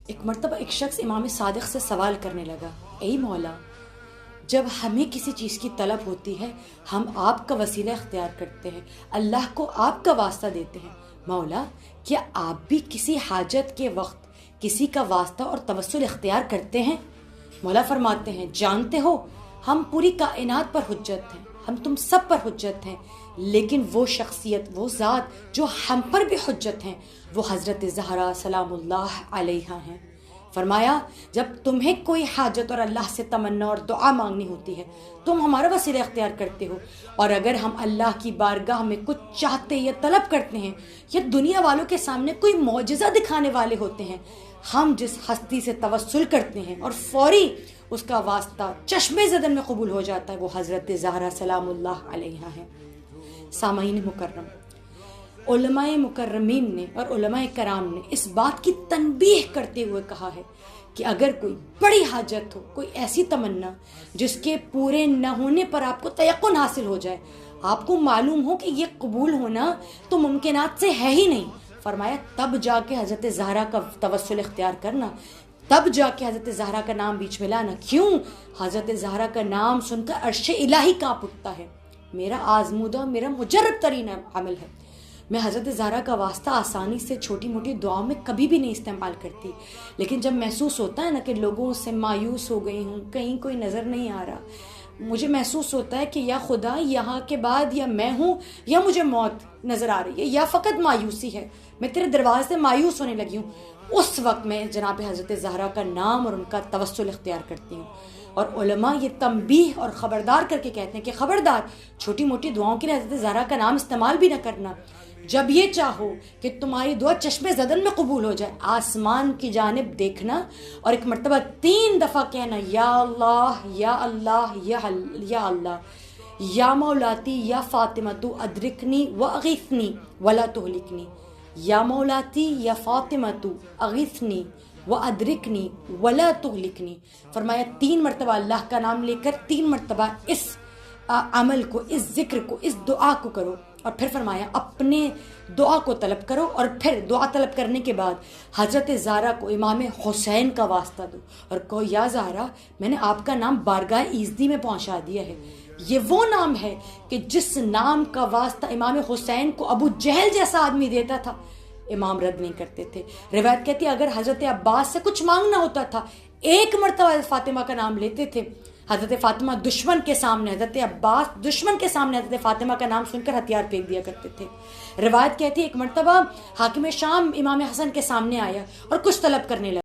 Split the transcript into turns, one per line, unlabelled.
ایک مرتبہ ایک شخص امام صادق سے سوال کرنے لگا، اے مولا، جب ہمیں کسی چیز کی طلب ہوتی ہے ہم آپ کا وسیلہ اختیار کرتے ہیں، اللہ کو آپ کا واسطہ دیتے ہیں، مولا کیا آپ بھی کسی حاجت کے وقت کسی کا واسطہ اور توسل اختیار کرتے ہیں؟ مولا فرماتے ہیں، جانتے ہو ہم پوری کائنات پر حجت ہیں، ہم تم سب پر حجت ہیں، لیکن وہ شخصیت، وہ ذات جو ہم پر بھی حجت ہیں وہ حضرت زہرا سلام اللہ علیہا ہیں۔ فرمایا جب تمہیں کوئی حاجت اور اللہ سے تمنا اور دعا مانگنی ہوتی ہے تم ہمارا وسیلہ اختیار کرتے ہو، اور اگر ہم اللہ کی بارگاہ میں کچھ چاہتے یا طلب کرتے ہیں یا دنیا والوں کے سامنے کوئی معجزہ دکھانے والے ہوتے ہیں، ہم جس ہستی سے توسل کرتے ہیں اور فوری اس کا واسطہ چشم زدن میں قبول ہو جاتا ہے وہ حضرت زہرا سلام اللہ علیہا ہے۔ سامعین مکرم، علماء مکرمین نے اور علماء کرام نے اس بات کی تنبیہ کرتے ہوئے کہا ہے کہ اگر کوئی بڑی حاجت ہو، کوئی ایسی تمنا جس کے پورے نہ ہونے پر آپ کو تیقن حاصل ہو جائے، آپ کو معلوم ہو کہ یہ قبول ہونا تو ممکنات سے ہے ہی نہیں، فرمایا تب جا کے حضرت زہرا کا توسل اختیار کرنا، تب جا کے حضرت زہرا کا نام بیچ میں لانا۔ کیوں؟ حضرت زہرا کا نام سن کر عرش الہی کانپ اٹھتا ہے۔ میرا آزمودہ، میرا مجرب ترین عمل ہے، میں حضرت زہرا کا واسطہ آسانی سے چھوٹی موٹی دعاؤں میں کبھی بھی نہیں استعمال کرتی، لیکن جب محسوس ہوتا ہے نا کہ لوگوں سے مایوس ہو گئی ہوں، کہیں کوئی نظر نہیں آ رہا، مجھے محسوس ہوتا ہے کہ یا خدا یہاں کے بعد یا میں ہوں یا مجھے موت نظر آ رہی ہے یا فقط مایوسی ہے، میں تیرے دروازے سے مایوس ہونے لگی ہوں، اس وقت میں جناب حضرت زہرا کا نام اور ان کا توسل اختیار کرتی ہوں۔ اور علماء یہ تنبیہ اور خبردار کر کے کہتے ہیں کہ خبردار چھوٹی موٹی دعاؤں کے لیے حضرت زہرا کا نام استعمال بھی نہ کرنا۔ جب یہ چاہو کہ تمہاری دعا چشم زدن میں قبول ہو جائے، آسمان کی جانب دیکھنا اور ایک مرتبہ 3 دفعہ کہنا، یا اللہ یا اللہ یا اللہ، یا مولاتی یا فاطمہ تو ادرکنی و اغیثنی ولا تہلکنی، یا مولاتی یا فاطمہ تو اغیثنی و ادرکنی ولا تہلکنی۔ فرمایا 3 مرتبہ اللہ کا نام لے کر 3 مرتبہ اس عمل کو، اس ذکر کو، اس دعا کو کرو، اور پھر فرمایا اپنے دعا کو طلب کرو، اور پھر دعا طلب کرنے کے بعد حضرت زہرا کو امام حسین کا واسطہ دو اور کہو، یا زہرا میں نے آپ کا نام بارگاہ ایزدی میں پہنچا دیا ہے، یہ وہ نام ہے کہ جس نام کا واسطہ امام حسین کو ابو جہل جیسا آدمی دیتا تھا، امام رد نہیں کرتے تھے۔ روایت کہتی ہے اگر حضرت عباس سے کچھ مانگنا ہوتا تھا 1 مرتبہ فاطمہ کا نام لیتے تھے، حضرت فاطمہ دشمن کے سامنے، حضرت عباس دشمن کے سامنے حضرت فاطمہ کا نام سن کر ہتھیار پھینک دیا کرتے تھے۔ روایت کہتی ہے ایک مرتبہ حاکم شام امام حسن کے سامنے آیا اور کچھ طلب کرنے لگا۔